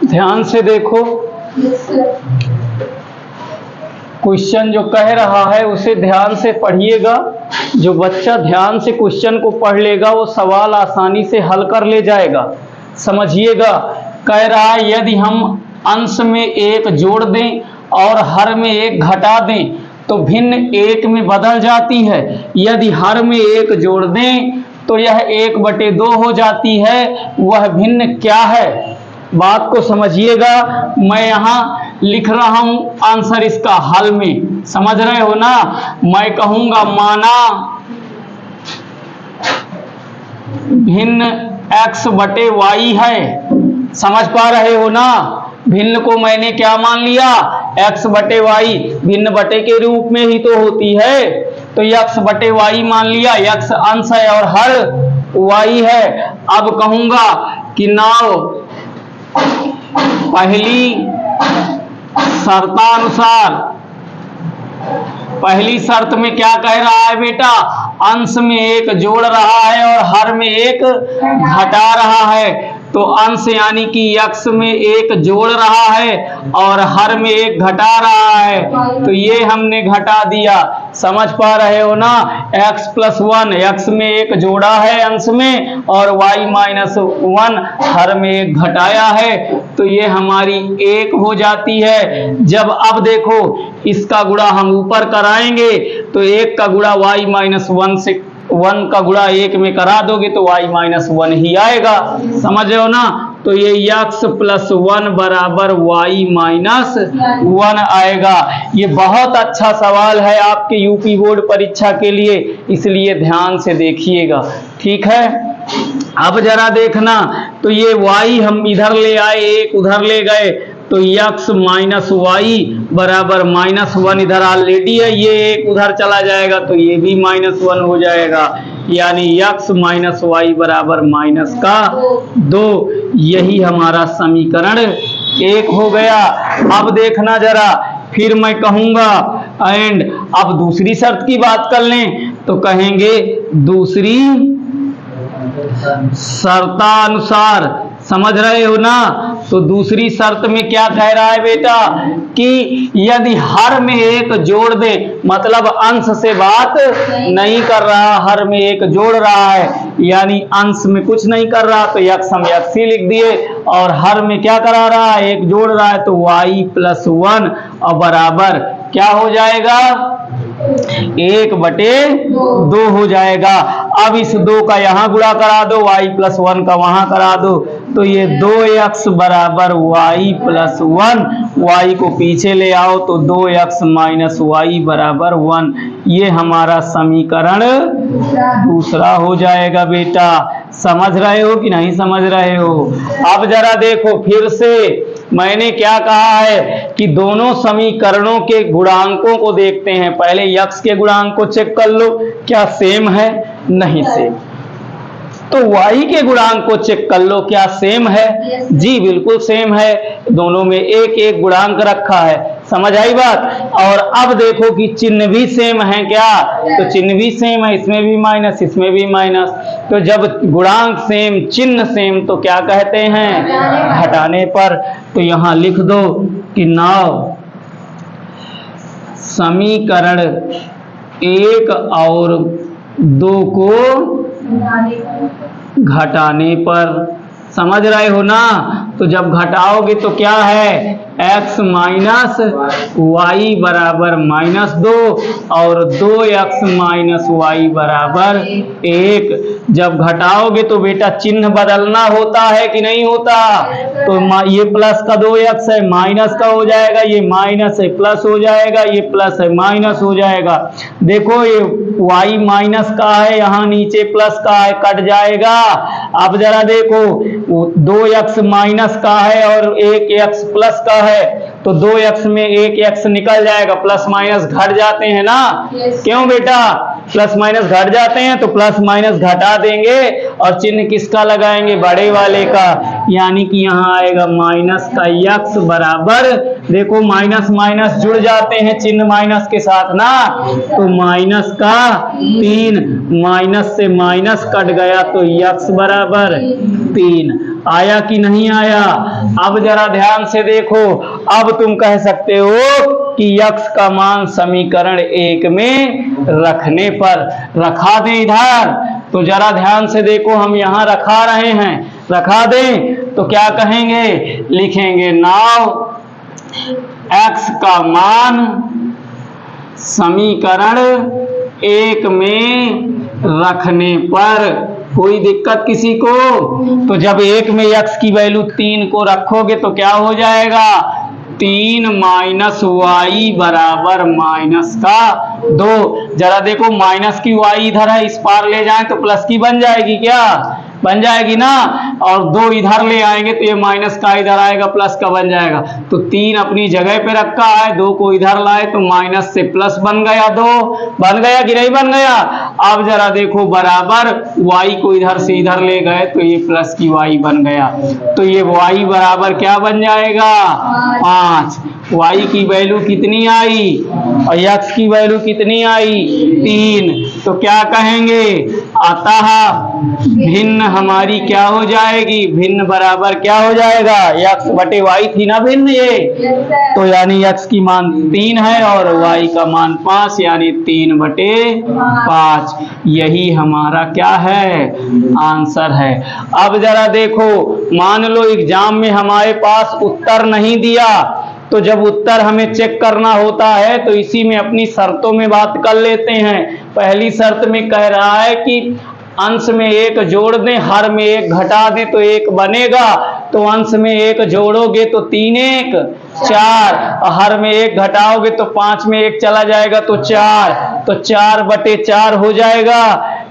ध्यान से देखो, क्वेश्चन जो कह रहा है उसे ध्यान से पढ़िएगा। जो बच्चा ध्यान से क्वेश्चन को पढ़ लेगा वो सवाल आसानी से हल कर ले जाएगा। समझिएगा, कह रहा है यदि हम अंश में एक जोड़ दें और हर में एक घटा दें तो भिन्न एक में बदल जाती है। यदि हर में एक जोड़ दें तो यह 1/2 हो जाती है। वह भिन्न क्या है? बात को समझिएगा। मैं यहाँ लिख रहा हूं आंसर इसका हल में, समझ रहे हो ना। मैं कहूंगा माना भिन्न x/y है। समझ पा रहे हो ना। भिन्न को मैंने क्या मान लिया? x/y। भिन्न बटे के रूप में ही तो होती है, तो x/y मान लिया। x अंश है और हर y है। अब कहूंगा कि नाउ पहली शर्तानुसार, पहली शर्त में क्या कह रहा है बेटा? अंश में एक जोड़ रहा है और हर में एक घटा रहा है। तो अंश यानी कि x में एक जोड़ रहा है और हर में एक घटा रहा है, तो ये हमने घटा दिया। समझ पा रहे हो ना। x+1, x में एक जोड़ा है अंश में और y-1 हर में एक घटाया है, तो ये हमारी 1 हो जाती है। जब अब देखो इसका गुणा हम ऊपर कराएंगे तो 1 का गुणा y-1 से 1 का गुणा 1 में करा दोगे तो y-1 ही आएगा। समझ रहे हो ना। तो ये x+1 बराबर y-1 आएगा। ये बहुत अच्छा सवाल है आपके यूपी बोर्ड परीक्षा के लिए, इसलिए ध्यान से देखिएगा, ठीक है। अब जरा देखना, तो ये y हम इधर ले आए, एक उधर ले गए, तो x-y बराबर -1 इधर ऑलरेडी है, ये एक उधर चला जाएगा तो ये भी -1 हो जाएगा। यानी x-y बराबर -2। यही हमारा समीकरण 1 हो गया। अब देखना जरा, फिर मैं कहूंगा एंड, अब दूसरी शर्त की बात कर लें तो कहेंगे दूसरी शर्तानुसार। समझ रहे हो ना। तो दूसरी शर्त में क्या कह रहा है बेटा कि यदि हर में एक जोड़ दे, मतलब अंश से बात नहीं कर रहा, हर में एक जोड़ रहा है, यानी अंश में कुछ नहीं कर रहा, तो x हम x ही लिख दिए, और हर में क्या करा रहा है? एक जोड़ रहा है, तो y+1 और बराबर क्या हो जाएगा? 1/2 हो जाएगा। अब इस 2 का यहाँ गुणा करा दो, y+1 का वहां करा दो, तो ये 2x बराबर y+1, y को पीछे ले आओ तो 2x - y बराबर 1। ये हमारा समीकरण दूसरा हो जाएगा बेटा। समझ रहे हो कि नहीं समझ रहे हो? अब जरा देखो फिर से, मैंने क्या कहा है कि दोनों समीकरणों के गुणांकों को देखते हैं। पहले x के गुणांक को चेक कर लो, क्या सेम है? नहीं सेम। तो y के गुणांक को चेक कर लो, क्या सेम है? जी बिल्कुल सेम है। दोनों में एक एक गुणांक रखा है। समझ आई बात। और अब देखो कि चिन्ह भी सेम है क्या? तो चिन्ह भी सेम है, इसमें भी माइनस, इसमें भी माइनस। तो जब गुणांक सेम, चिन्ह सेम, तो क्या कहते हैं? घटाने पर। तो यहां लिख दो कि नाउ समीकरण 1 और 2 को घटाने पर। समझ रहे हो ना। तो जब घटाओगे तो क्या है? x - y बराबर -2 और 2x - y बराबर 1। जब घटाओगे तो बेटा चिन्ह बदलना होता है कि नहीं होता? तो ये प्लस का 2x है, माइनस का हो जाएगा, ये माइनस है प्लस हो जाएगा, ये प्लस है माइनस हो जाएगा। देखो ये y माइनस का है, यहाँ नीचे प्लस का है, कट जाएगा। अब जरा देखो 2x माइनस का है और 1x प्लस का है, तो 2x में 1x निकल जाएगा, प्लस माइनस घट जाते हैं ना। क्यों बेटा? प्लस माइनस घट जाते हैं, तो प्लस माइनस घटा देंगे और चिन्ह किसका लगाएंगे? बड़े वाले का। यानी कि यहाँ आएगा माइनस का x बराबर, देखो माइनस माइनस जुड़ जाते हैं चिन्ह माइनस के साथ ना, तो माइनस का 3, माइनस से माइनस कट गया तो x बराबर 3। आया कि नहीं आया? अब जरा ध्यान से देखो, अब तुम कह सकते हो कि x का मान समीकरण 1 में रखने पर, रखा दें इधर। तो जरा ध्यान से देखो, हम यहाँ रखा रहे हैं, रखा दें तो क्या कहेंगे, लिखेंगे नाउ x का मान समीकरण 1 में रखने पर। कोई दिक्कत किसी को? तो जब 1 में x की वैल्यू 3 को रखोगे तो क्या हो जाएगा, 3 माइनस वाई बराबर माइनस का 2। जरा देखो, माइनस की y इधर है, इस पार ले जाएं तो प्लस की बन जाएगी, क्या बन जाएगी ना? और 2 इधर ले आएंगे तो ये माइनस का इधर आएगा, प्लस का बन जाएगा। तो 3 अपनी जगह पे रखा है, 2 को इधर लाए तो माइनस से प्लस बन गया, 2 बन गया कि नहीं बन गया? अब जरा देखो, बराबर y को इधर से इधर ले गए तो ये प्लस की y बन गया। तो ये y बराबर क्या बन जाएगा, 5। y की वैल्यू कितनी आई और x की वैल्यू कितनी आई, 3। तो क्या कहेंगे, अतः भिन्न हमारी क्या हो जाएगी, भिन्न बराबर क्या हो जाएगा, x बटे y थी ना भिन्न ये, तो यानी x की मान 3 है और y का मान 5, यानी 3 बटे 5। यही हमारा क्या है, आंसर है। अब जरा देखो, मान लो एग्जाम में हमारे पास उत्तर नहीं दिया, तो जब उत्तर हमें चेक करना होता है तो इसी में अपनी शर्तों में बात कर लेते हैं। पहली शर्त में कह रहा है कि अंश में 1 जोड़ दें, हर में 1 घटा दें तो 1 बनेगा। तो अंश में 1 जोड़ोगे तो 3 1 4, हर में 1 घटाओगे तो 5 में 1 चला जाएगा तो 4, तो 4 बटे 4 हो जाएगा।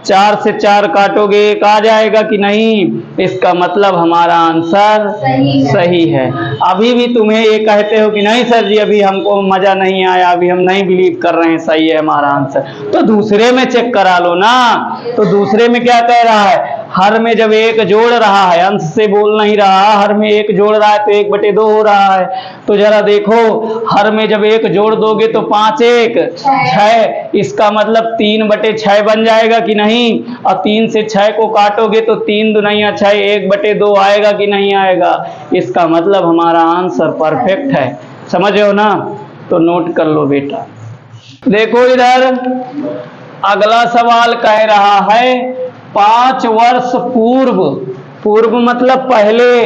4 से 4 काटोगे 1 आ जाएगा कि नहीं? इसका मतलब हमारा आंसर सही है। अभी भी तुम्हें ये कहते हो कि नहीं सर जी अभी हमको मजा नहीं आया, अभी हम नहीं बिलीव कर रहे हैं सही है हमारा आंसर, तो दूसरे में चेक करा लो ना। तो दूसरे में क्या कह रहा है, हर में जब 1 जोड़ रहा है, अंश से बोल नहीं रहा, हर में 1 जोड़ रहा है तो 1 बटे 2 हो रहा है। तो जरा देखो, हर में जब 1 जोड़ दोगे तो 5 1 6, इसका मतलब 3 बटे 6 बन जाएगा कि नहीं? और 3 से 6 को काटोगे तो 3 दूना 6, 1 बटे 2 आएगा कि नहीं आएगा? इसका मतलब हमारा आंसर परफेक्ट है। समझ रहे हो ना? तो नोट कर लो बेटा। देखो इधर अगला सवाल कह रहा है 5 वर्ष पूर्व, पूर्व मतलब पहले,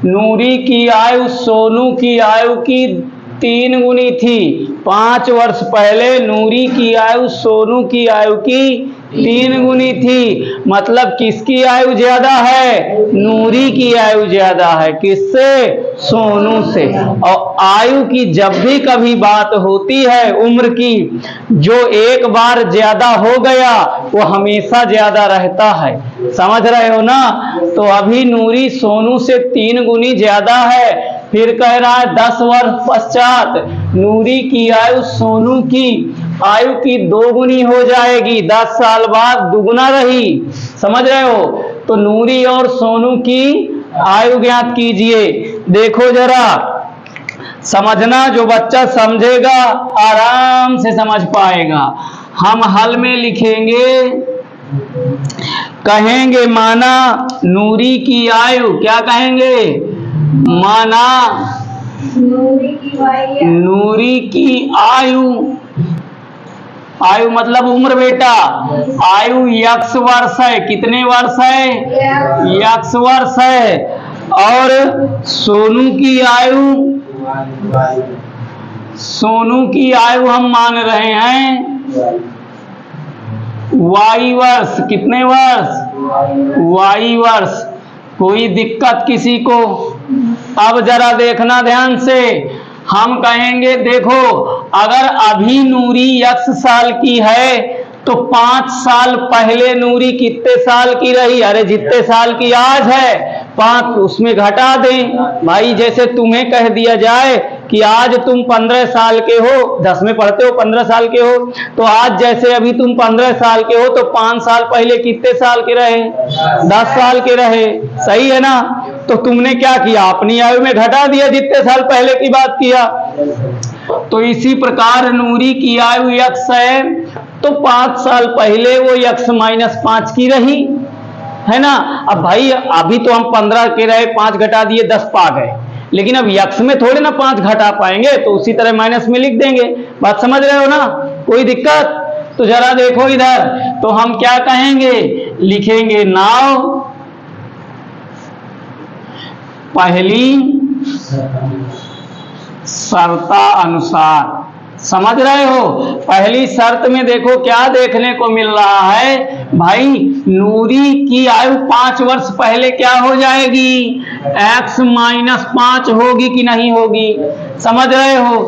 नूरी की आयु सोनू की आयु की 3 गुनी थी। 5 वर्ष पहले नूरी की आयु सोनू की आयु की 3 गुनी थी। मतलब किसकी आयु ज्यादा है? नूरी की आयु ज्यादा है। किससे? सोनू से। और आयु की जब भी कभी बात होती है उम्र की, जो एक बार ज्यादा हो गया वो हमेशा ज्यादा रहता है। समझ रहे हो ना? तो अभी नूरी सोनू से 3 गुनी ज्यादा है। फिर कह रहा है 10 वर्ष पश्चात नूरी की आयु सोनू की आयु की 2 गुनी हो जाएगी। 10 साल बाद दुगुना रही। समझ रहे हो? तो नूरी और सोनू की आयु ज्ञात कीजिए। देखो जरा, समझना, जो बच्चा समझेगा आराम से समझ पाएगा। हम हल में लिखेंगे, कहेंगे माना नूरी की आयु, क्या कहेंगे? माना नूरी की आयु, आयु मतलब उम्र बेटा, आयु x वर्ष है। कितने वर्ष है? x वर्ष है। और सोनू की आयु, सोनू की आयु हम मान रहे हैं y वर्ष। कितने वर्ष? y वर्ष। कोई दिक्कत किसी को? अब जरा देखना ध्यान से, हम कहेंगे देखो, अगर अभी नूरी x साल की है तो 5 साल पहले नूरी कितने साल की रही? अरे जितने साल की आज है 5 उसमें घटा दें भाई। जैसे तुम्हें कह दिया जाए कि आज तुम 15 साल के हो, 10 में पढ़ते हो 15 साल के हो, तो आज जैसे अभी तुम 15 साल के हो तो 5 साल पहले कितने साल के रहे? 10 साल के रहे। सही है ना? तो तुमने क्या किया? अपनी आयु में घटा दिया, जितने साल पहले की बात किया। तो इसी प्रकार नूरी की आयु x है तो 5 साल पहले वो x - 5 की रही। है ना। अब भाई अभी तो हम 15 के रहे, 5 घटा दिए 10 पा गए, लेकिन अब यक्स में थोड़े ना 5 घटा पाएंगे, तो उसी तरह माइनस में लिख देंगे। बात समझ रहे हो ना, कोई दिक्कत? तो जरा देखो इधर, तो हम क्या कहेंगे, लिखेंगे नाउ पहली शर्ता अनुसार। समझ रहे हो, पहली शर्त में देखो क्या देखने को मिल रहा है भाई, नूरी की आयु 5 वर्ष पहले क्या हो जाएगी, x माइनस 5 होगी कि नहीं होगी। समझ रहे हो।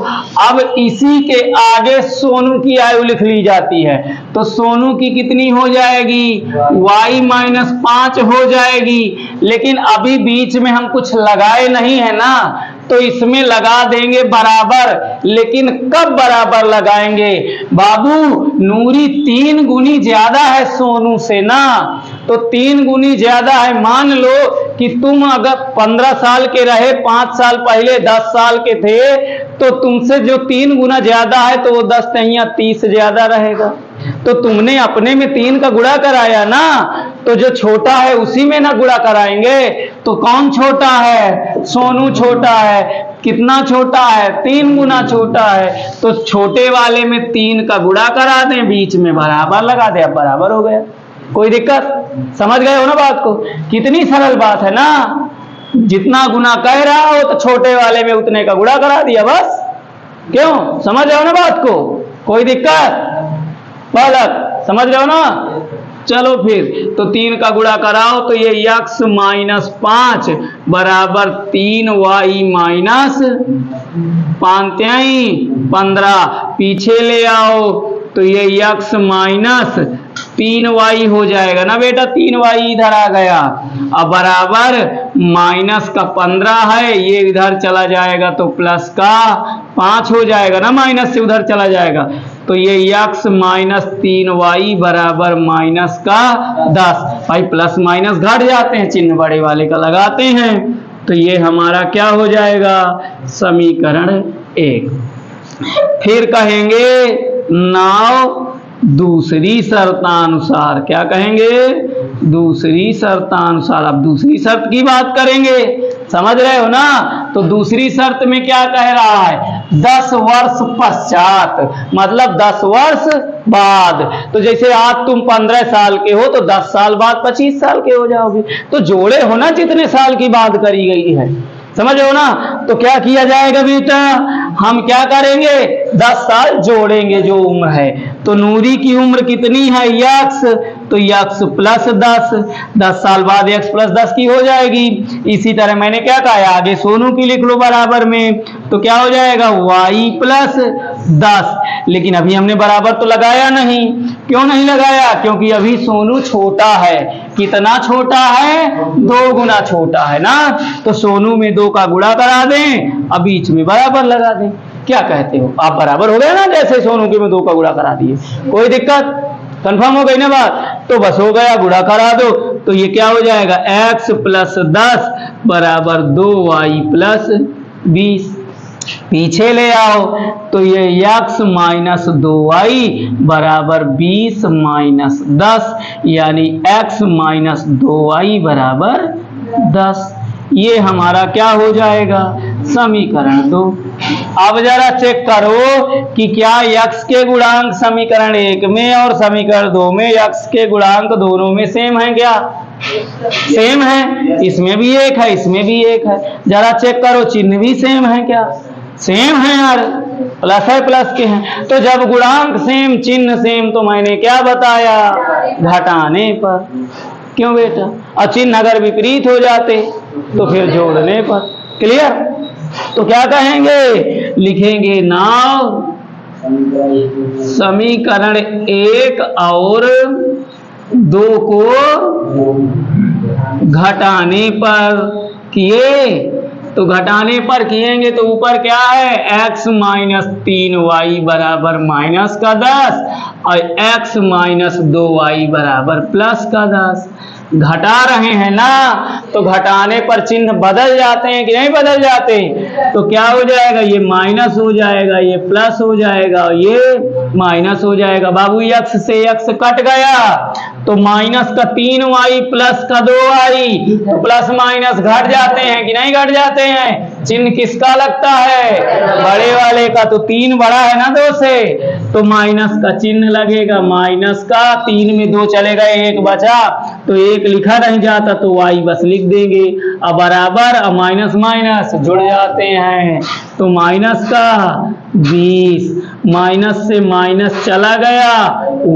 अब इसी के आगे सोनू की आयु लिख ली जाती है, तो सोनू की कितनी हो जाएगी, y माइनस 5 हो जाएगी। लेकिन अभी बीच में हम कुछ लगाए नहीं है ना, तो इसमें लगा देंगे बराबर। लेकिन कब बराबर लगाएंगे बाबू, नूरी 3 गुनी ज्यादा है सोनू से ना, तो 3 गुनी ज्यादा है। मान लो कि तुम अगर 15 साल के रहे, 5 साल पहले 10 साल के थे, तो तुमसे जो 3 गुना ज्यादा है, तो वो 10 नहीं 30 ज्यादा रहेगा। तो तुमने अपने में 3 का गुणा कराया ना, तो जो छोटा है उसी में ना गुणा कराएंगे। तो कौन छोटा है, सोनू छोटा है। कितना छोटा है, 3 गुना छोटा है। तो छोटे वाले में 3 का गुणा करा दें, बीच में बराबर लगा दें, अब बराबर हो गया। कोई दिक्कत? समझ गए हो ना बात को, कितनी सरल बात है ना। जितना गुना कह रहा हो तो छोटे वाले में उतने का गुणा करा दिया बस। क्यों, समझ रहे हो ना बात को, कोई दिक्कत? बालक समझ रहे हो ना। चलो फिर, तो 3 का गुणा कराओ, तो ये x माइनस 5 बराबर 3y माइनस 15। पीछे ले आओ, तो ये x माइनस 3y हो जाएगा ना बेटा, 3y इधर आ गया। अब बराबर माइनस का 15 है, ये इधर चला जाएगा तो प्लस का 5 हो जाएगा ना, माइनस से उधर चला जाएगा। तो ये x माइनस 3y बराबर माइनस का 10। भाई प्लस माइनस घट जाते हैं, चिन्ह बड़े वाले का लगाते हैं। तो ये हमारा क्या हो जाएगा, समीकरण 1। फिर कहेंगे नाउ दूसरी शर्तानुसार। क्या कहेंगे, दूसरी शर्तानुसार। अब दूसरी शर्त की बात करेंगे, समझ रहे हो ना। तो दूसरी शर्त में क्या कह रहा है, 10 वर्ष पश्चात, मतलब 10 वर्ष बाद। तो जैसे आज तुम 15 साल के हो, तो 10 साल बाद 25 साल के हो जाओगे। तो जोड़े हो ना जितने साल की बात करी गई है, समझ रहे हो ना। तो क्या किया जाएगा बेटा, हम क्या करेंगे, 10 साल जोड़ेंगे जो उम्र है। तो नूरी की उम्र कितनी है, x, तो x प्लस 10 साल बाद x प्लस 10 की हो जाएगी। इसी तरह मैंने क्या कहा, आगे सोनू की लिख लो बराबर में, तो क्या हो जाएगा, y प्लस 10। लेकिन अभी हमने बराबर तो लगाया नहीं। क्यों नहीं लगाया, क्योंकि अभी सोनू छोटा है। कितना छोटा है, 2 गुना छोटा है ना। तो सोनू में 2 का गुणा करा दें, अब बीच में बराबर लगा दें। क्या कहते हो आप, बराबर हो गया ना, जैसे सोनू के में 2 का गुणा करा दिए। कोई दिक्कत, कंफर्म हो गई ना बात। तो बस हो गया, गुणा करा दो, तो ये क्या हो जाएगा, x प्लस 10 बराबर 2y प्लस 20। पीछे ले आओ, तो ये x माइनस 2y बराबर 20 माइनस 10, यानी x माइनस 2y बराबर 10। ये हमारा क्या हो जाएगा, समीकरण 2। अब जरा चेक करो कि क्या x के गुणांक समीकरण 1 में और समीकरण 2 में x के गुणांक दोनों में सेम है क्या, सेम है। इसमें भी 1 है, इसमें भी 1 है। जरा चेक करो चिन्ह भी सेम है क्या, सेम है यार, प्लस है प्लस के हैं। तो जब गुणांक सेम चिन्ह सेम, तो मैंने क्या बताया, घटाने पर। क्यों बेटा, और चिन्ह अगर विपरीत हो जाते तो फिर जोड़ने पर। क्लियर। तो क्या कहेंगे, लिखेंगे नाउ समीकरण 1 और 2 को घटाने पर किए। तो घटाने पर किएंगे तो ऊपर क्या है, x माइनस 3y बराबर माइनस का 10 और x माइनस 2y बराबर प्लस का 10। घटा रहे हैं ना, तो घटाने पर चिन्ह बदल जाते हैं कि नहीं बदल जाते? तो क्या हो जाएगा, ये माइनस हो जाएगा, ये प्लस हो जाएगा, ये माइनस हो जाएगा। बाबू x से x कट गया तो माइनस का 3y प्लस का 2y, तो प्लस माइनस घट जाते हैं कि नहीं घट जाते हैं? चिन्ह किसका लगता है? बड़े वाले का। तो 3 बड़ा है ना 2 से, तो माइनस का चिन्ह लगेगा। माइनस का 3 में 2 चले गए, 1 बचा, तो 1 लिखा नहीं जाता तो y बस लिख देंगे। अब बराबर, अब माइनस माइनस जुड़ जाते हैं, तो माइनस का 20, माइनस से माइनस चला गया,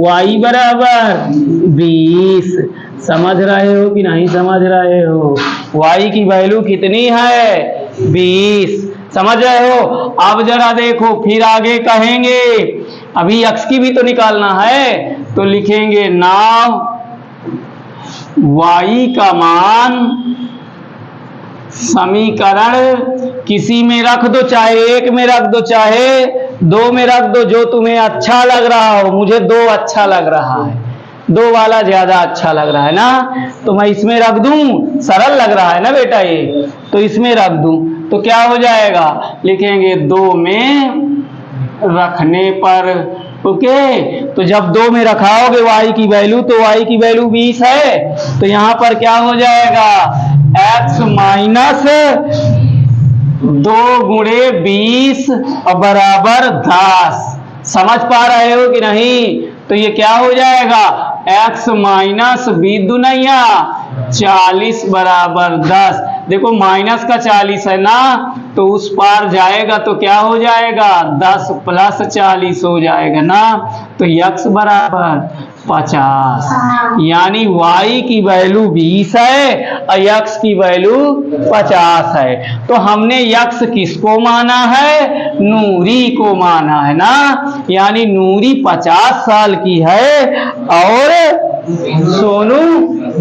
y बराबर 20। समझ रहे हो कि नहीं समझ रहे हो? y की वैल्यू कितनी है? 20। समझ रहे हो? अब जरा देखो, फिर आगे कहेंगे, अभी x की भी तो निकालना है, तो लिखेंगे नाउ y का मान समीकरण किसी में रख दो, चाहे 1 में रख दो, चाहे 2 में रख दो, जो तुम्हें अच्छा लग रहा हो। मुझे 2 अच्छा लग रहा है, 2 वाला ज्यादा अच्छा लग रहा है ना, तो मैं इसमें रख दूं, सरल लग रहा है ना बेटा ये, तो इसमें रख दूं, तो क्या हो जाएगा? लिखेंगे 2 में रखने पर, ओके। तो जब 2 में रखाओगे y की वैल्यू, तो y की वैल्यू 20 है, तो यहां पर क्या हो जाएगा? x माइनस 2 गुणे 20 और बराबर 10। समझ पा रहे हो कि नहीं? तो ये क्या हो जाएगा? x माइनस 20 दुनिया 40 बराबर 10। देखो माइनस का 40 है ना, तो उस पार जाएगा तो क्या हो जाएगा? 10 प्लस 40 हो जाएगा ना, तो x बराबर 50। यानी y की वैल्यू 20 है और x की वैल्यू 50 है। तो हमने x किसको माना है? नूरी को माना है ना, यानी नूरी 50 साल की है और सोनू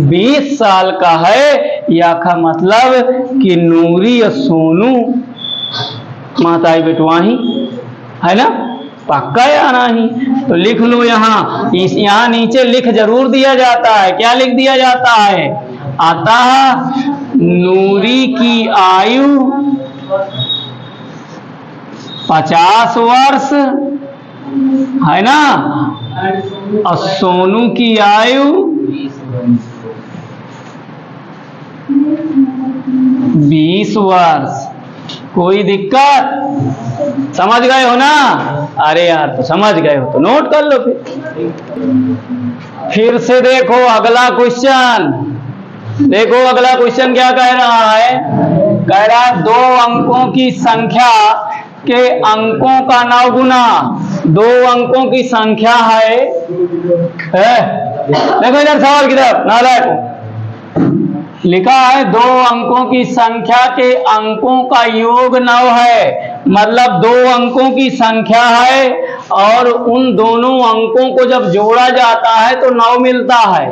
20 साल का है। या का मतलब कि नूरी और सोनू माताई बेटवाही है ना, पक्का या नहीं? तो लिख लो यहाँ, यहाँ नीचे लिख जरूर दिया जाता है। क्या लिख दिया जाता है? अतः नूरी की आयु 50 वर्ष है ना, और सोनू की आयु 20 वर्ष। कोई दिक्कत? समझ गए हो ना? अरे यार, तो समझ गए हो तो नोट कर लो। फिर से देखो अगला क्वेश्चन। देखो अगला क्वेश्चन क्या कह रहा है? कह रहा है 2 अंकों की संख्या के अंकों का 9 गुना। 2 अंकों की संख्या है? देखो इधर सवाल की तरफ, नालायक लिखा है 2 अंकों की संख्या के अंकों का योग 9 है। मतलब 2 अंकों की संख्या है और उन दोनों अंकों को जब जोड़ा जाता है तो 9 मिलता है।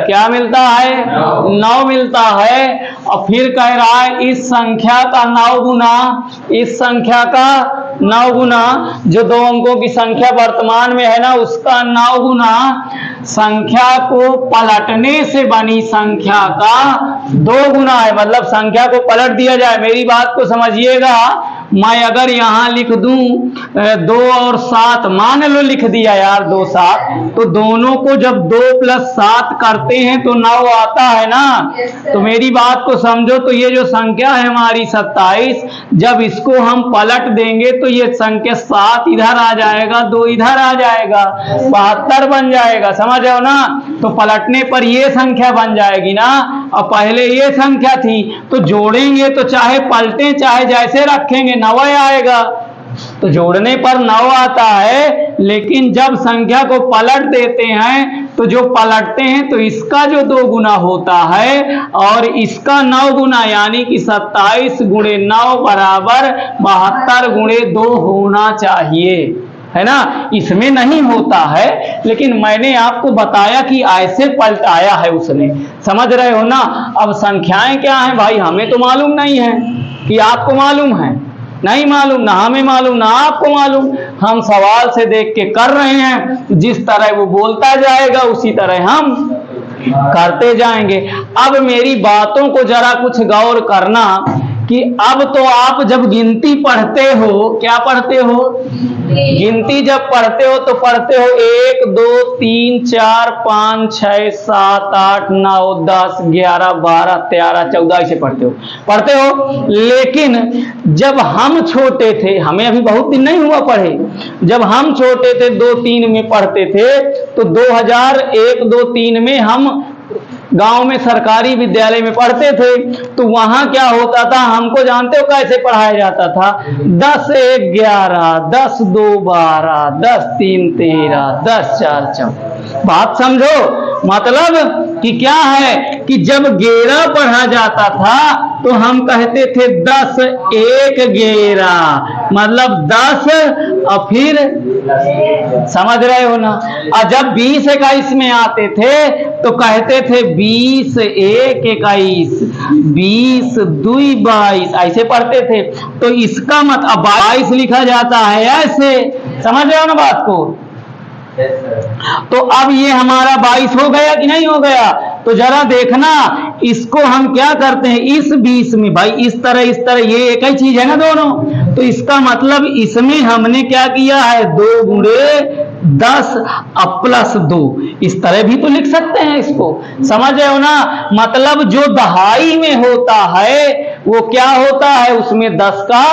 क्या मिलता है? 9 मिलता है। और फिर कह रहा है इस संख्या का 9 गुना, इस संख्या का 9 गुना, जो 2 अंकों की संख्या वर्तमान में है ना, उसका 9 गुना संख्या को पलटने से बनी संख्या का 2 गुना है। मतलब संख्या को पलट दिया जाए। मेरी बात को समझिएगा, मैं अगर यहाँ लिख दूं 2 और 7, मान लो लिख दिया यार 2 7, तो दोनों को जब 2 + 7 करते हैं तो 9 आता है ना। तो मेरी बात को समझो, तो ये जो संख्या है हमारी 27, जब इसको हम पलट देंगे तो ये संख्या 7 इधर आ जाएगा, 2 इधर आ जाएगा, 72 बन जाएगा। समझ रहे हो ना? तो पलटने पर ये संख्या बन जाएगी ना, और पहले ये संख्या थी, तो जोड़ेंगे तो चाहे पलटे चाहे जैसे रखेंगे 9 आएगा। तो जोड़ने पर 9 आता है, लेकिन जब संख्या को पलट देते हैं तो जो पलटते हैं तो इसका जो 2 गुना होता है और इसका 9 गुना, यानी कि 27 गुणे 9 बराबर 72 गुणे 2 होना चाहिए, है ना। इसमें नहीं होता है, लेकिन मैंने आपको बताया कि ऐसे पलटाया है उसने। समझ रहे हो ना? अब संख्याएं क्या हैं भाई, हमें तो मालूम नहीं है। कि आपको मालूम है? नहीं मालूम, ना हमें मालूम ना आपको मालूम। हम सवाल से देख के कर रहे हैं, जिस तरह वो बोलता जाएगा उसी तरह हम करते जाएंगे। अब मेरी बातों को जरा कुछ गौर करना कि अब तो आप जब गिनती पढ़ते हो, क्या पढ़ते हो? गिनती जब पढ़ते हो तो पढ़ते हो 1 2 3 4 5 6 7 8 9 10 11 12 13 14 ऐसे पढ़ते हो। लेकिन जब हम छोटे थे, हमें अभी बहुत दिन नहीं हुआ पढ़े, जब हम छोटे थे 2-3 में पढ़ते थे तो 2001 2 3 में हम गांव में सरकारी विद्यालय में पढ़ते थे। तो वहां क्या होता था, हमको जानते हो कैसे पढ़ाया जाता था? 10 1 11 10 2 12 10 3 13 10 4 14। बात समझो, मतलब कि क्या है कि जब गेरा पढ़ा जाता था तो हम कहते थे 10 1 11, मतलब 10 और फिर, समझ रहे हो ना? और जब 20 21 में आते थे तो कहते थे 20 1 21 20 2 22, ऐसे पढ़ते थे। तो इसका मतलब 22 लिखा जाता है ऐसे, समझ रहे हो ना बात को? तो अब ये हमारा 22 हो गया कि नहीं हो गया? तो जरा देखना, इसको हम क्या करते हैं, इस 20 में भाई इस तरह ये एक ही चीज है ना दोनों, तो इसका मतलब इसमें हमने क्या किया है, 2 गुणे 10 प्लस 2, इस तरह भी तो लिख सकते हैं इसको, समझ रहे हो ना? मतलब जो दहाई में होता है वो क्या होता है, उसमें 10 का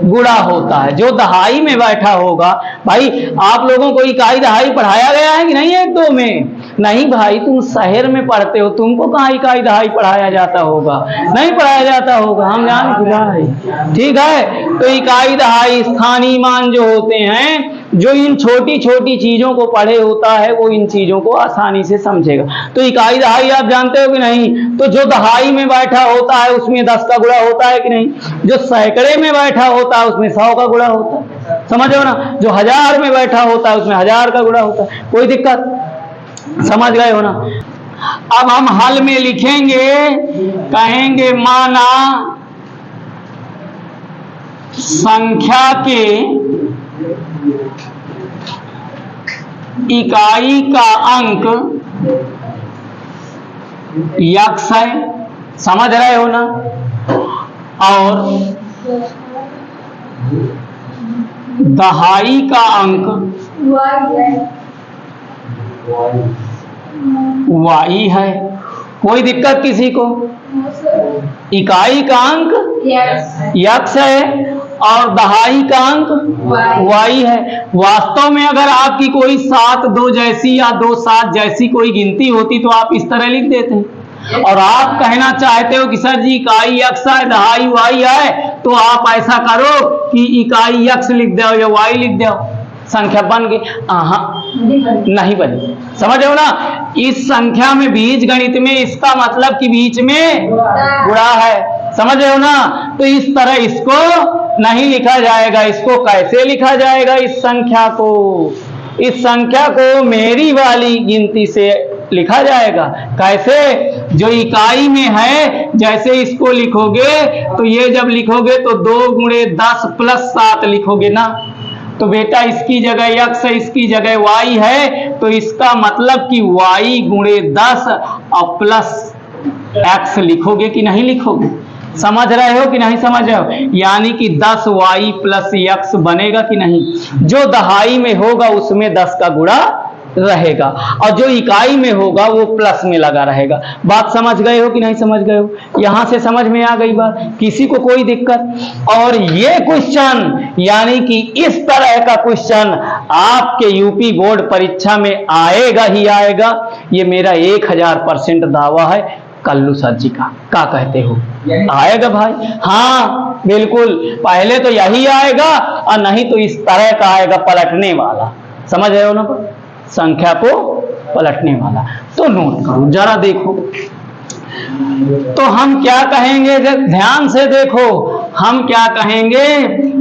गुणा होता है। जो दहाई में बैठा होगा, भाई आप लोगों को इकाई दहाई पढ़ाया गया है कि नहीं 1-2 में? नहीं भाई, तुम शहर में पढ़ते हो, तुमको कहाँ इकाई दहाई पढ़ाया जाता होगा? नहीं पढ़ाया जाता होगा, हम जान, ठीक है? तो इकाई दहाई स्थानीय मान जो होते हैं, जो इन छोटी छोटी चीजों को पढ़े होता है वो इन चीजों को आसानी से समझेगा। तो इकाई दहाई आप जानते हो कि नहीं? तो जो दहाई में बैठा होता है उसमें 10 का गुणा होता है कि नहीं? जो सैकड़े में बैठा होता है उसमें 100 का गुणा होता है, समझ रहे हो ना? जो 1000 में बैठा होता है उसमें 1000 का गुणा होता है। कोई दिक्कत, समझ गए हो ना? अब हम हल में लिखेंगे, कहेंगे माना संख्या के इकाई का अंक यक्स है, समझ रहे हो ना? और दहाई का अंक वाई है। कोई दिक्कत किसी को? इकाई का अंक यक्स है और दहाई का अंक वाई है। वास्तव में अगर आपकी कोई 7 2 जैसी या 2 7 जैसी कोई गिनती होती तो आप इस तरह लिख देते हैं। और आप कहना चाहते हो कि सर जी इकाई यक्स है दहाई वाई है, तो आप ऐसा करो कि इकाई यक्स लिख दो या वाई लिख दो, संख्या बन गई। नहीं बनी, समझ रहे हो ना? इस संख्या में बीज गणित में इसका मतलब कि बीच में गुणा है, समझ रहे हो ना? तो इस तरह इसको नहीं लिखा जाएगा। इसको कैसे लिखा जाएगा? इस संख्या को मेरी वाली गिनती से लिखा जाएगा। कैसे? जो इकाई में है, जैसे इसको लिखोगे तो ये जब लिखोगे तो 2 गुणे 10 प्लस 7 लिखोगे ना, तो बेटा इसकी जगह यक्स है, इसकी जगह वाई है, तो इसका मतलब कि वाई गुणे 10 और प्लस एक्स लिखोगे कि नहीं लिखोगे? समझ रहे हो कि नहीं समझ रहे हो? यानी कि 10 वाई प्लस यक्स बनेगा कि नहीं? जो दहाई में होगा उसमें 10 का गुणा रहेगा और जो इकाई में होगा वो प्लस में लगा रहेगा। बात समझ गए हो कि नहीं समझ गए हो? यहां से समझ में आ गई बात? किसी को कोई दिक्कत? और ये क्वेश्चन यानी कि इस तरह का क्वेश्चन आपके यूपी बोर्ड परीक्षा में आएगा ही आएगा, ये मेरा 1000% दावा है। कल्लू सर जी का क्या कहते हो? आएगा भाई? हाँ बिल्कुल, पहले तो यही आएगा और नहीं तो इस तरह का आएगा, पलटने वाला। समझ रहे हो ना? संख्या को पलटने वाला। तो नोट करो, जरा देखो तो हम क्या कहेंगे, ध्यान से देखो, हम क्या कहेंगे?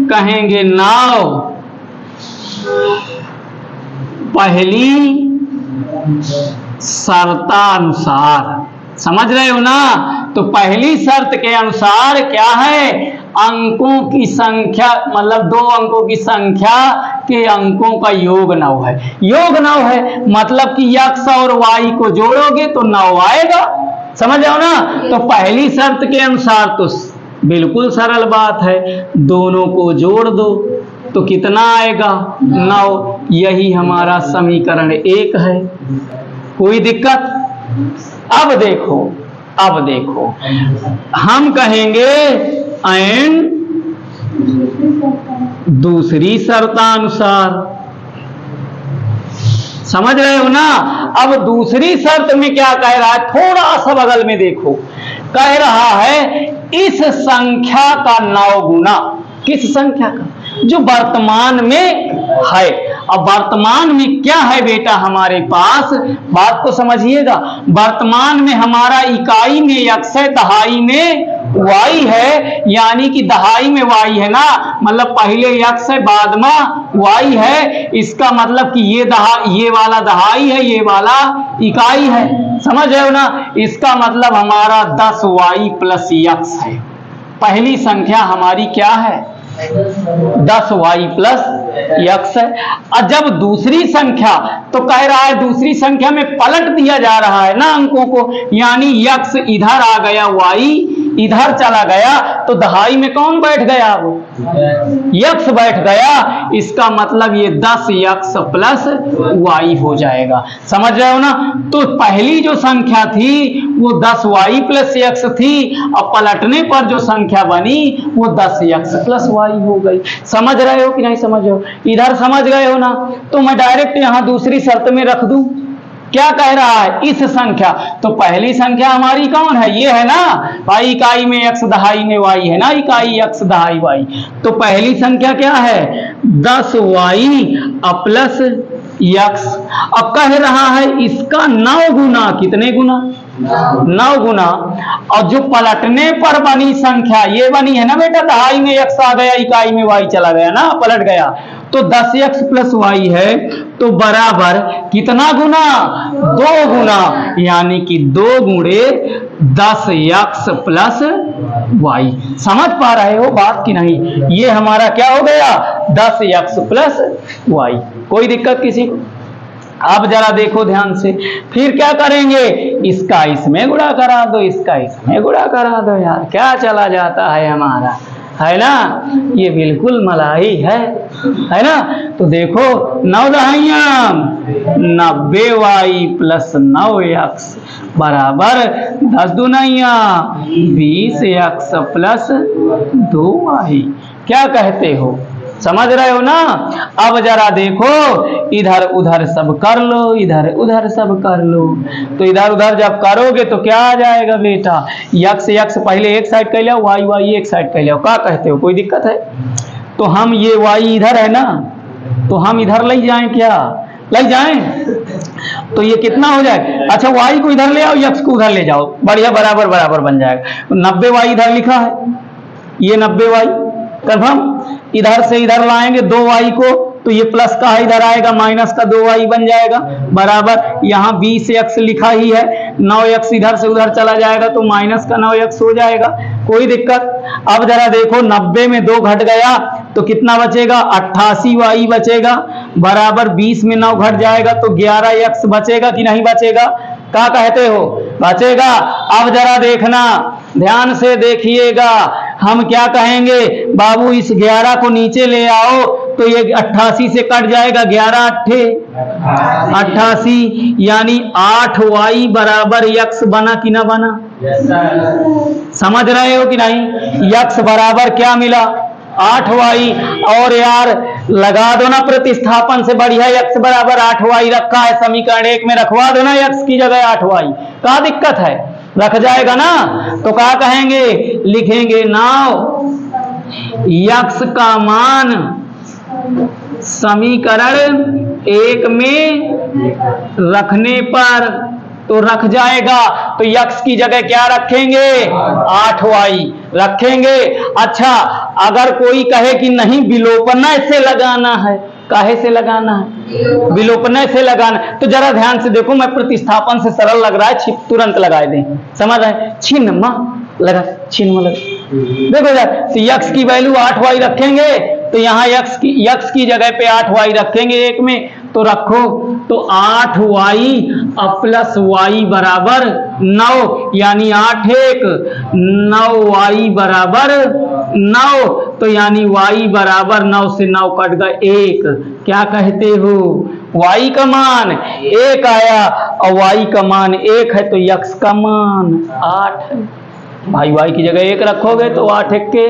कहेंगे नाव पहली शर्तानुसार, समझ रहे हो ना? तो पहली शर्त के अनुसार क्या है, अंकों की संख्या मतलब 2 अंकों की संख्या के अंकों का योग 9 है। योग 9 है मतलब कि x और y को जोड़ोगे तो 9 आएगा। समझ रहे हो ना? तो पहली शर्त के अनुसार तो बिल्कुल सरल बात है, दोनों को जोड़ दो तो कितना आएगा 9। यही हमारा समीकरण 1 है। कोई दिक्कत? अब देखो हम कहेंगे एंड दूसरी शर्तानुसार। समझ रहे हो ना? अब दूसरी शर्त में क्या कह रहा है, थोड़ा सा बगल में देखो, कह रहा है इस संख्या का 9 गुना। किस संख्या का? जो वर्तमान में है। अब वर्तमान में क्या है बेटा हमारे पास, बात को समझिएगा। वर्तमान में हमारा इकाई में x है, दहाई में y है, यानी कि दहाई में y है ना, मतलब पहले x है बाद में y है। इसका मतलब कि ये वाला दहाई है, ये वाला इकाई है। समझ रहे हो ना? इसका मतलब हमारा 10y प्लस x है। पहली संख्या हमारी क्या है, 10y प्लस x है। और जब दूसरी संख्या, तो कह रहा है दूसरी संख्या में पलट दिया जा रहा है ना अंकों को, यानी x इधर आ गया, y इधर चला गया, तो दहाई में कौन बैठ गया, वो x बैठ गया। इसका मतलब ये 10x प्लस y हो जाएगा। समझ रहे हो ना? तो पहली जो संख्या थी वो 10y प्लस x थी, और पलटने पर जो संख्या बनी वो 10x प्लस y हो गई। समझ रहे हो कि नहीं समझ रहे हो? इधर समझ गए हो ना? तो मैं डायरेक्ट यहां दूसरी शर्त में रख दूं। क्या कह रहा है, इस संख्या, तो पहली संख्या हमारी कौन है, ये है ना भाई, इकाई में x दहाई में y है ना, इकाई x दहाई y। तो पहली संख्या क्या है, 10y प्लस x। अब कह रहा है इसका 9 गुना। कितने गुना, 9 गुना। और जो पलटने पर बनी संख्या ये बनी है ना बेटा, दहाई में x आ गया, इकाई में y चला गया ना, पलट गया, तो 10x प्लस y है, तो बराबर कितना गुना, 2 गुना, यानी कि 2 गुणे 10x प्लस y। समझ पा रहे हो बात की नहीं? ये हमारा क्या हो गया, 10x प्लस y। कोई दिक्कत किसी को? अब जरा देखो ध्यान से, फिर क्या करेंगे, इसका इसमें गुणा करा दो, इसका इसमें गुणा करा दो। यार क्या चला जाता है हमारा, है ना? ये बिल्कुल मलाई है ना? तो देखो 9 दहाइयां 90y प्लस 9x बराबर 10 दुनाइयां 20x प्लस 2y। क्या कहते हो, समझ रहे हो ना? अब जरा देखो, इधर उधर सब कर लो, इधर उधर सब कर लो। तो इधर उधर जब करोगे तो क्या आ जाएगा बेटा, x पहले एक साइड कर लिया, y एक साइड कर लिया। क्या कहते हो, कोई दिक्कत है? तो हम ये y इधर है ना, तो हम इधर ले जाएं, क्या ले जाएं? तो ये कितना हो जाए, अच्छा y को इधर ले आओ, x को उधर ले जाओ, बढ़िया, बराबर बराबर बन जाएगा। 90y इधर लिखा है, ये 90y कंफर्म। इधर से इधर लाएंगे 2y को, तो ये प्लस का है, इधर आएगा माइनस का 2y बन जाएगा, बराबर यहाँ 20x लिखा ही है, 9x इधर से उधर चला जाएगा तो माइनस का 9x हो जाएगा। कोई दिक्कत? अब जरा देखो 90 में 2 घट गया तो कितना बचेगा, 88y बचेगा, बराबर 20 में 9 घट जाएगा तो 11x बचेगा कि नहीं बचेगा? क्या कहते हो, बचेगा। अब जरा देखना, ध्यान से देखिएगा, हम क्या कहेंगे, बाबू इस 11 को नीचे ले आओ, तो ये 88 से कट जाएगा, 11 अट्ठे 88, यानी 8y बराबर x बना कि ना बना? समझ रहे हो कि नहीं? x बराबर क्या मिला, 8y। और यार लगा दो ना प्रतिस्थापन से, बढ़िया x बराबर 8y रखा है, समीकरण 1 में रखवा दो ना x की जगह 8y। क्या दिक्कत है, रख जाएगा ना? तो क्या कहेंगे, लिखेंगे नाउ x का मान समीकरण 1 में रखने पर तो रख जाएगा, तो x की जगह क्या रखेंगे, 8y रखेंगे। अच्छा, अगर कोई कहे कि नहीं विलोपन से लगाना है, काहे से लगाना है? विलोपन से लगाना। तो जरा ध्यान से देखो, मैं प्रतिस्थापन से सरल लग रहा है, तुरंत लगा दें, समझ रहे? छिन्न मा लगा, छिन्न मा लगा। देखो यार, तो यक्स की वैल्यू 8y रखेंगे, तो यहाँ यक्स की जगह पे 8y रखेंगे एक में, तो रखो, तो 8y प्लस y बराबर 9, यानी 8 1 9y बराबर 9, तो यानी y बराबर 9 से 9 कट गए 1। क्या कहते हो? y का मान 1 आया और y का मान 1 है, तो x का मान 8 है। भाई y की जगह 1 रखोगे तो 8 1 के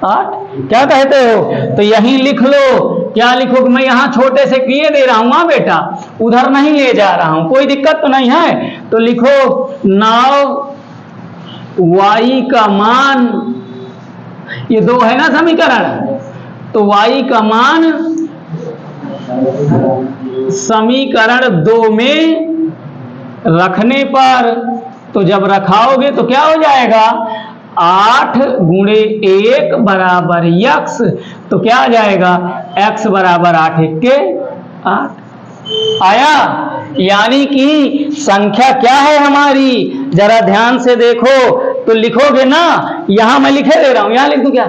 8। क्या कहते हो? तो यहीं लिख लो। क्या लिखोगे? मैं यहाँ छोटे से किए दे रहा हूँ बेटा, उधर नहीं ले जा रहा हूँ, कोई दिक्कत तो नहीं है। तो लिखो 9 y का मान, ये 2 है ना समीकरण, तो y का मान समीकरण 2 में रखने पर, तो जब रखाओगे तो क्या हो जाएगा? 8 गुणे 1 बराबर यक्स, तो क्या आ जाएगा? x बराबर 8 1 के 8 आया। यानी कि संख्या क्या है हमारी? जरा ध्यान से देखो, तो लिखोगे ना, यहां मैं लिखे दे रहा हूं, यहां लिख दूं क्या?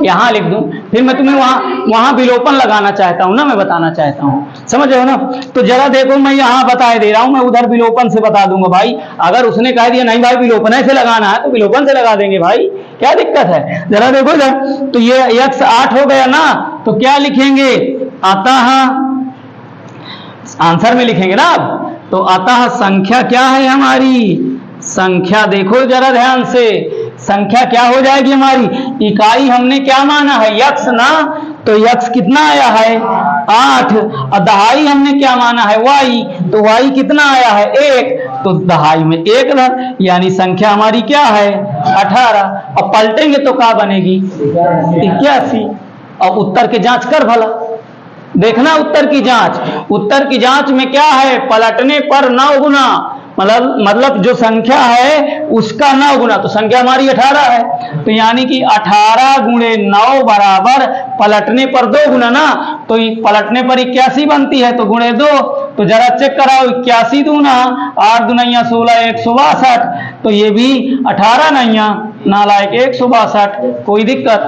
यहां लिख दूं, फिर मैं तुम्हें वहां विलोपन लगाना चाहता हूं ना, मैं बताना चाहता हूं, समझ रहे हो ना? तो जरा देखो, मैं यहां बता दे रहा हूं, मैं उधर विलोपन से बता दूंगा भाई। अगर उसने कह दिया नहीं भाई विलोपन से लगाना है, तो विलोपन से लगा देंगे भाई, क्या दिक्कत है? जरा देखो जरा, तो ये x 8 हो गया ना, तो क्या लिखेंगे? अतः, आंसर में लिखेंगे ना अब, तो अतः संख्या क्या है हमारी? संख्या देखो जरा ध्यान से, संख्या क्या हो जाएगी हमारी? इकाई हमने क्या माना है? यक्स ना, तो यक्स कितना आया है? 8, और दहाई हमने क्या माना है? y, तो y कितना आया है? 1, तो दहाई में 1 धर, यानी संख्या हमारी क्या है? 18। और पलटेंगे तो क्या बनेगी? 81। और उत्तर के जांच कर भला, देखना उत्तर की जांच। उत्तर की जांच में क्या है? पलटने पर 9 गुना, मतलब जो संख्या है उसका 9 गुना, तो संख्या हमारी 18 है, तो यानी कि 18 गुणे 9 बराबर पलटने पर 2 गुना ना, तो पलटने पर 81 बनती है, तो गुणे 2, तो जरा चेक कराओ, 81 दूना 8 दूना 16 162, तो ये भी 18 नैया नालायक 162। कोई दिक्कत?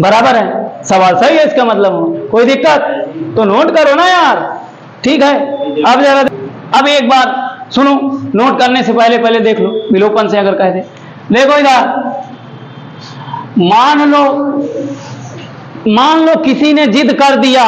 बराबर है, सवाल सही है, इसका मतलब कोई दिक्कत? तो नोट करो ना यार, ठीक है? अब जरा, अब एक बार सुनो, नोट करने से पहले देख लो, विलोपन से अगर कह दे, देखो इधर, मान लो किसी ने जिद कर दिया,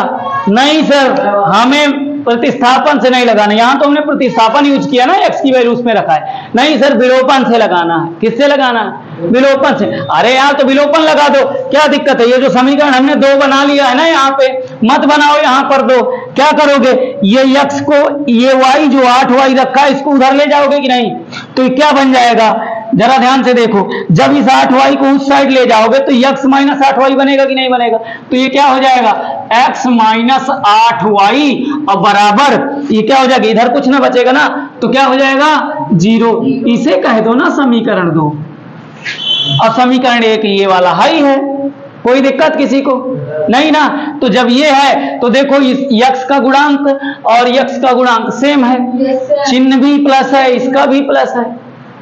नहीं सर हमें प्रतिस्थापन से नहीं लगाना, यहां तो हमने प्रतिस्थापन यूज किया ना, x की वैल्यू उसमें रखा है, नहीं सर विलोपन से लगाना है। किससे लगाना है? विलोपन से। अरे यार तो विलोपन लगा दो, क्या दिक्कत है? ये जो समीकरण हमने 2 बना लिया है ना, यहाँ पे मत बनाओ, यहाँ पर 2। क्या करोगे? ये x को, ये y जो 8y रखा है, इसको उधर ले जाओगे कि नहीं? तो ये क्या बन जाएगा? जरा ध्यान से देखो, जब इस 8y को उस साइड ले जाओगे तो x माइनस 8y बनेगा कि नहीं बनेगा? तो ये क्या हो जाएगा? x माइनस 8y और बराबर, ये क्या हो जाएगा? इधर कुछ ना बचेगा ना, तो क्या हो जाएगा? 0। इसे कह दो ना समीकरण 2, और समीकरण 1 ये वाला हाई है, कोई दिक्कत किसी को नहीं ना? तो जब ये है तो देखो, इस x का गुणांक और x का गुणांक सेम है, चिन्ह भी प्लस है, इसका भी प्लस है,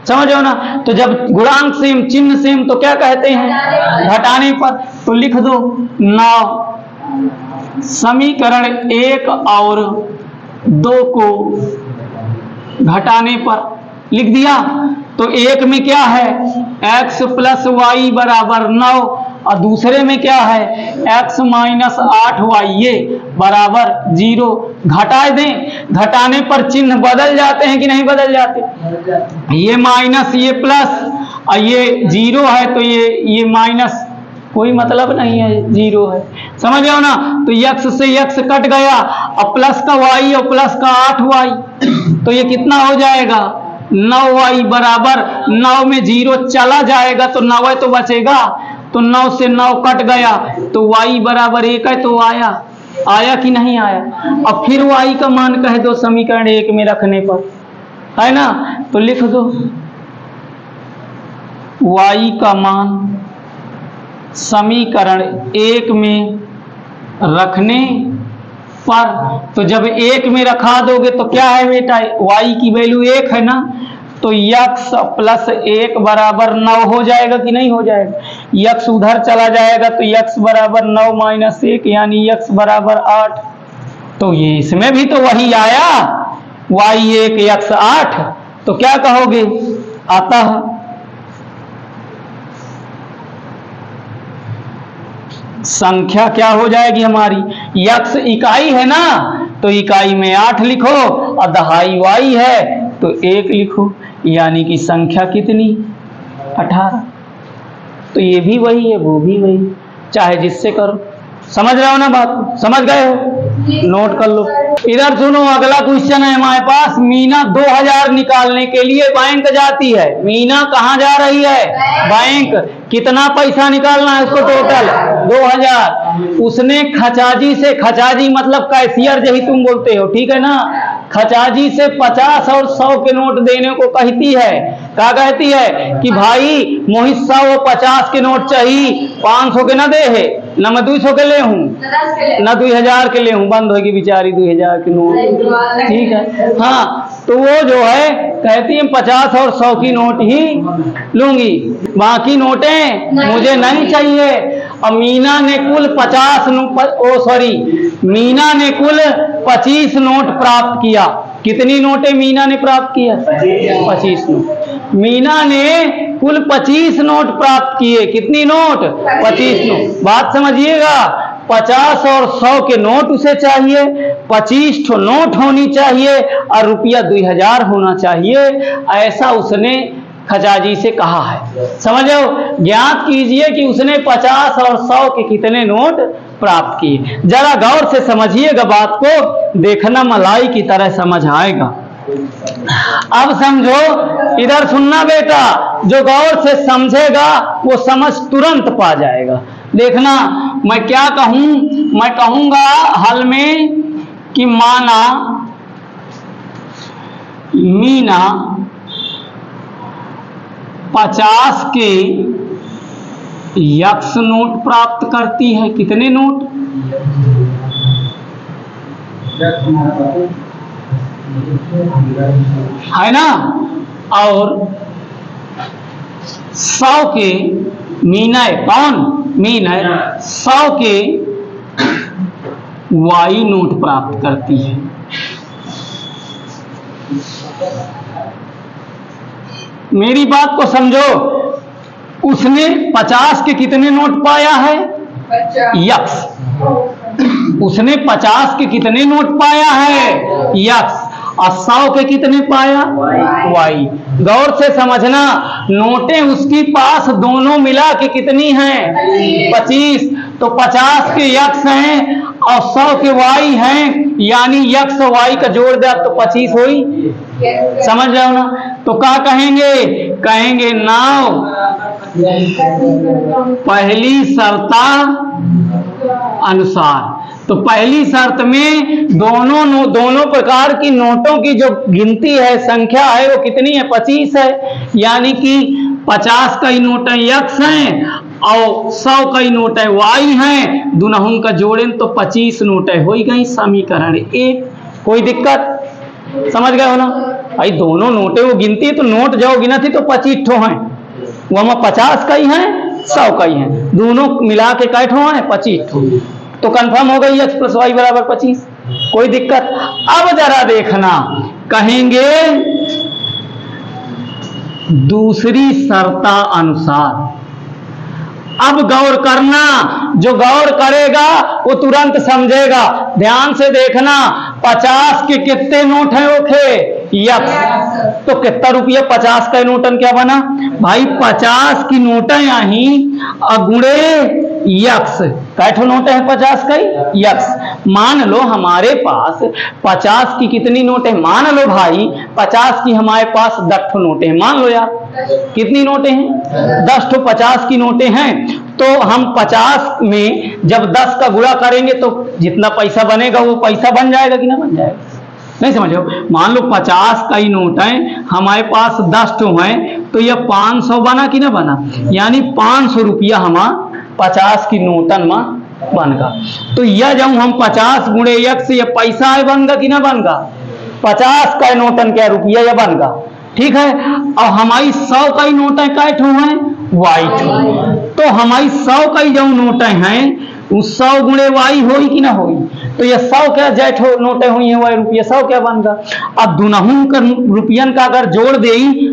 समझो ना? तो जब गुणांक सेम चिन्ह सेम तो क्या कहते हैं? घटाने पर। तो लिख दो 9 समीकरण 1 और 2 को घटाने पर लिख दिया, तो एक में क्या है? x प्लस वाई बराबर 9, और दूसरे में क्या है? x माइनस 8y ये बराबर 0। घटा दें, घटाने पर चिन्ह बदल जाते हैं कि नहीं बदल जाते? ये माइनस ये प्लस, और ये 0 है तो ये माइनस, कोई मतलब नहीं है, 0 है, समझ गए हो ना? तो x से x कट गया, और प्लस का y और प्लस का 8y, तो ये कितना हो जाएगा? 9y बराबर 9 में 0 चला जाएगा तो 9 है तो बचेगा, तो 9 से 9 कट गया, तो y बराबर 1 है, तो आया कि नहीं आया? अब फिर y का मान कह दो समीकरण 1 में रखने पर, है ना? तो लिख दो y का मान समीकरण 1 में रखने पर, तो जब 1 में रखा दोगे तो क्या है बेटा, y की वैल्यू 1 है ना, तो x प्लस 1 बराबर 9 हो जाएगा कि नहीं हो जाएगा। x उधर चला जाएगा तो x बराबर 9 माइनस 1 यानी x बराबर 8। तो ये इसमें भी तो वही आया, y1 x 8। तो क्या कहोगे, अतः संख्या क्या हो जाएगी हमारी, x इकाई है ना तो इकाई में 8 लिखो और दहाई y है तो 1 लिखो, यानी कि संख्या कितनी, 18। तो ये भी वही है वो भी वही, चाहे जिससे करो। समझ रहे हो ना बात, समझ गए हो, नोट कर लो। इधर सुनो, अगला क्वेश्चन है हमारे पास। मीना 2000 निकालने के लिए बैंक जाती है। मीना कहाँ जा रही है, बैंक। कितना पैसा निकालना है उसको, टोटल 2000। उसने खचाजी से, खचाजी मतलब कैशियर जही तुम बोलते हो, ठीक है ना, खचाजी से 50 और 100 के नोट देने को कहती है। क्या कहती है कि भाई मोहित 100 और 50 के नोट चाहिए, 500 के ना दे है ना, मैं 200 के ले हूँ ना 2000 के ले हूँ, बंद होगी बेचारी 2000 के नोट, ठीक है। हाँ तो वो जो है कहती है 50 और 100 की नोट ही लूंगी, बाकी नोटें मुझे नहीं चाहिए। और मीना ने कुल 50 मीना ने कुल 25 नोट प्राप्त किया। कितनी नोटें मीना ने प्राप्त किया, 25 नोट। मीना ने कुल 25 नोट प्राप्त किए। कितनी नोट, 25 नोट। बात समझिएगा, 50 और 100 के नोट उसे चाहिए, 25 ठो नोट होनी चाहिए और रुपया 2000 होना चाहिए, ऐसा उसने खजाजी से कहा है। समझो, ज्ञात कीजिए कि उसने 50 और 100 के कितने नोट प्राप्त किए। जरा गौर से समझिएगा बात को, देखना मलाई की तरह समझ आएगा। अब समझो, इधर सुनना बेटा, जो गौर से समझेगा वो समझ तुरंत पा जाएगा। देखना मैं क्या कहूं, मैं कहूंगा हल में कि माना मीना 50 के यक्स नोट प्राप्त करती है। कितने नोट, है ना, और 100 के मीना है, कौन, मीना है, 100 के वाई नोट प्राप्त करती है। मेरी बात को समझो, उसने 50 के कितने नोट पाया है, यक्स। उसने 50 के कितने नोट पाया है, यक्स, और 100 के कितने पाया, वाई। गौर से समझना, नोटें उसकी पास दोनों मिला के कितनी हैं, 25। तो 50 के यक्स हैं और 100 के वाई हैं, यानी यक्स और वाई का जोड़ दे तो 25 हुई। समझ रहे हो ना। तो क्या कहेंगे, कहेंगे नाउ पहली शर्ता अनुसार। तो पहली शर्त में दोनों प्रकार की नोटों की जो गिनती है, संख्या है, वो कितनी है, 25 है। यानी कि 50 का ही नोट है यक्स हैं और 100 का ही नोट है वाई हैं, दोनों का जोड़ें तो 25 नोट है। हो गई समीकरण 1। कोई दिक्कत, समझ गए हो ना भाई। दोनों नोटें वो गिनती है तो नोट जो गिना थी तो 25 ठो हैं, वो हम 50 का ही है 100 का ही है, दोनों मिला के कै ठो हैं, 25 ठो। तो कंफर्म हो गई x प्लस वाई बराबर 25। कोई दिक्कत। अब जरा देखना, कहेंगे दूसरी शर्ता अनुसार। अब गौर करना, जो गौर करेगा वो तुरंत समझेगा। ध्यान से देखना, 50 के कितने नोट हैं ओखे, यक्स। तो कितना रुपया 50 का नोटन क्या बना भाई, 50 की नोटें यही अगुड़े यक्स। कैठो नोट है 50 का यक्स। मान लो हमारे पास 50 की कितनी नोट है, मान लो भाई 50 की हमारे पास 10 ठो नोटें हैं। मान लो यार कितनी नोटें हैं, 10 ठो 50 की नोटें हैं। तो हम 50 में जब 10 का गुणा करेंगे तो जितना पैसा बनेगा वो पैसा बन जाएगा कि ना बन जाएगा, नहीं समझो। मान लो 50 का ही नोट है, हमारे पास 10 ठो हैं, तो यह 500 बना कि ना बना, यानी 500 रुपया हमारा 50 की नोटन में बनगा। तो यह जब हम 50 गुणे x ये पैसा है बनगा कि ना बनगा, 50 का नोटन क्या रुपया या बनगा, ठीक है। और हमारी 100 का ही नोटें कै ठो हैं, वाई ठो। तो हमारी 100 का ही जो नोटें हैं वो 100 गुणे वाई होई कि ना होई, तो ये 100 क्या जैठो नोटें हुई है वाई रुपया 100 क्या बनगा। अब दुनहुन का रुपयन का अगर जोड़ दे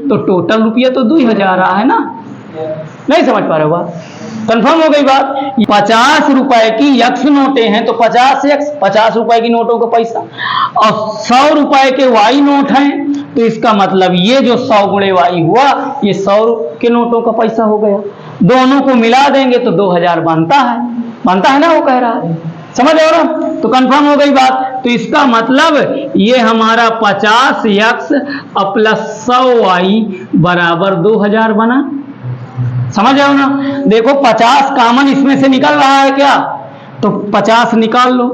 तो टोटल रुपया तो 2000 रहा है ना, नहीं समझ पा रहे हो बात, कंफर्म हो गई बात। 50 रुपए की यक्स नोटें हैं तो 50 यक्स 50 रुपए की नोटों का पैसा, और 100 रुपए के वाई नोट हैं तो इसका मतलब ये जो 100 गुणे वाई हुआ ये 100 के नोटों का पैसा हो गया। दोनों को मिला देंगे तो 2000 बनता है ना, वो कह रहा है, समझ रहे हो ना। तो कंफर्म हो गई बात। तो इसका मतलब ये हमारा 50 यक्स प्लस 100 वाई बराबर 2000 बना, समझ रहे हो ना। देखो 50 कॉमन इसमें से निकल रहा है क्या, तो 50 निकाल लो,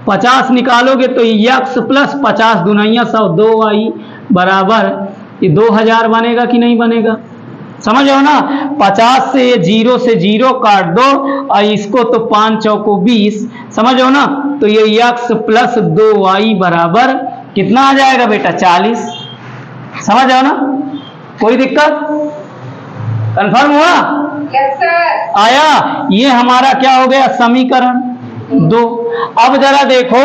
50 निकालोगे तो यक्स प्लस 50 दुनिया 100 2 वाई बराबर ये 2000 बनेगा कि नहीं बनेगा, समझ रहे हो ना। 50 से 0 काट दो और इसको तो 5 चौको 20, समझ रहे हो ना। तो ये यक्स प्लस 2 वाई बराबर कितना आ जाएगा बेटा 40, समझ रहे हो ना। कोई दिक्कत, कंफर्म हुआ, यस सर। आया। ये हमारा क्या हो गया समीकरण 2। अब जरा देखो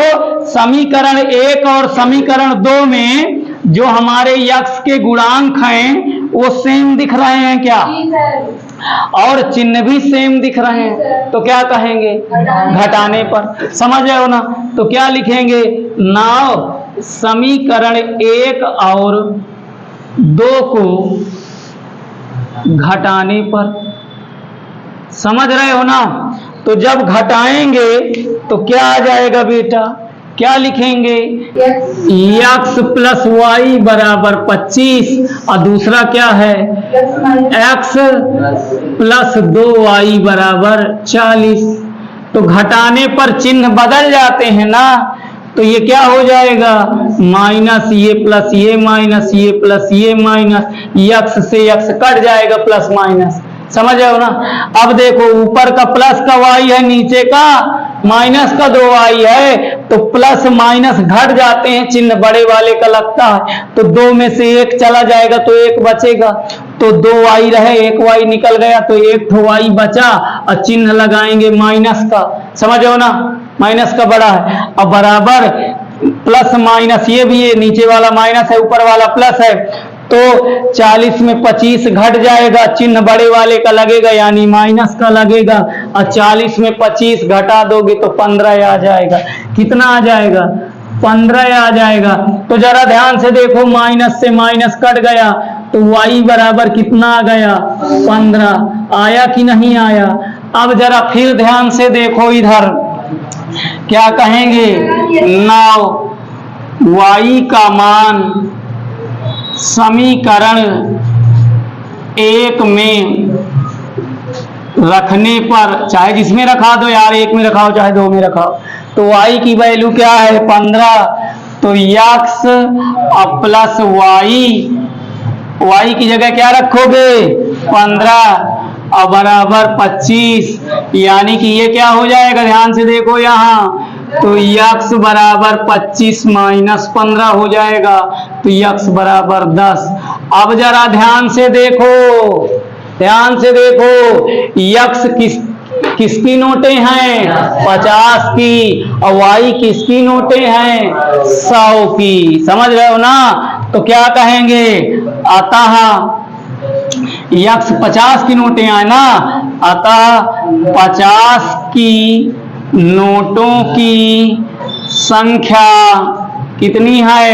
समीकरण 1 और समीकरण 2 में जो हमारे यक्स के गुणांक हैं वो सेम दिख रहे हैं क्या, जी सर। और चिन्ह भी सेम दिख रहे हैं, तो क्या कहेंगे घटाने पर, समझ रहे हो ना। तो क्या लिखेंगे, नाउ समीकरण 1 और 2 को घटाने पर, समझ रहे हो ना। तो जब घटाएंगे तो क्या आ जाएगा बेटा, क्या लिखेंगे, यक्स प्लस वाई बराबर 25 और दूसरा क्या है एक्स प्लस 2 वाई बराबर 40। तो घटाने पर चिन्ह बदल जाते हैं ना, तो ये क्या हो जाएगा माइनस ये प्लस ये माइनस ये प्लस ये माइनस, यक्स से यक्स कट जाएगा प्लस माइनस, समझ रहे हो ना। अब देखो ऊपर का प्लस का वाई है, नीचे का माइनस का 2 वाई है, तो प्लस माइनस घट जाते हैं, चिन्ह बड़े वाले का लगता है, तो 2 में से 1 चला जाएगा तो 1 बचेगा, तो 2 वाई रहे 1 वाई निकल गया तो 1 वाई बचा और चिन्ह लगाएंगे माइनस का, समझ रहे हो ना, माइनस का बड़ा है। अब बराबर प्लस माइनस, ये भी है नीचे वाला माइनस है ऊपर वाला प्लस है, तो 40 में 25 घट जाएगा, चिन्ह बड़े वाले का लगेगा यानी माइनस का लगेगा, और 40 में 25 घटा दोगे तो 15 आ जाएगा। कितना आ जाएगा 15 आ जाएगा। तो जरा ध्यान से देखो माइनस से माइनस कट गया तो y बराबर कितना आ गया 15, आया कि नहीं आया। अब जरा फिर ध्यान से देखो इधर क्या कहेंगे, नाउ y का मान समीकरण 1 में रखने पर, चाहे जिसमें रखा दो यार, 1 में रखाओ चाहे 2 में रखाओ, तो y की वैल्यू क्या है 15, तो x प्लस y की जगह क्या रखोगे 15 और बराबर 25, यानी कि ये क्या हो जाएगा ध्यान से देखो यहाँ, तो x बराबर 25 माइनस 15 हो जाएगा, तो x बराबर 10। अब जरा ध्यान से देखो x किसकी नोटें हैं 50 की, और y किसकी नोटें हैं 100 की, समझ रहे हो ना। तो क्या कहेंगे, अतः x 50 की नोटें आए ना, अतः 50 की नोटों की संख्या कितनी है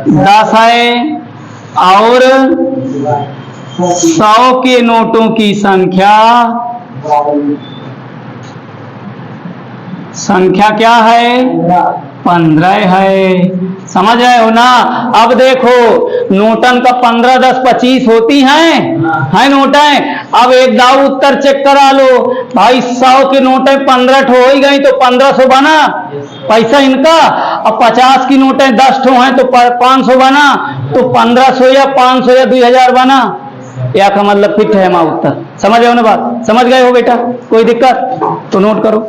10 है, और 100 के नोटों की संख्या क्या है 15 है, समझ रहे हो ना। अब देखो नोटन का 15 10 25 होती हैं नोटें। अब एक दाव उत्तर चेक करा लो भाई, 100 के नोटें 15 ठो हो ही गई तो 1500 बना पैसा इनका, अब 50 की नोटें 10 ठो हैं तो 500 बना, तो 1500 या 500 या 2000 बना, या का मतलब फिट है उत्तर। समझ गए हो ना बात? समझ गए हो बेटा? कोई दिक्कत तो नोट करो।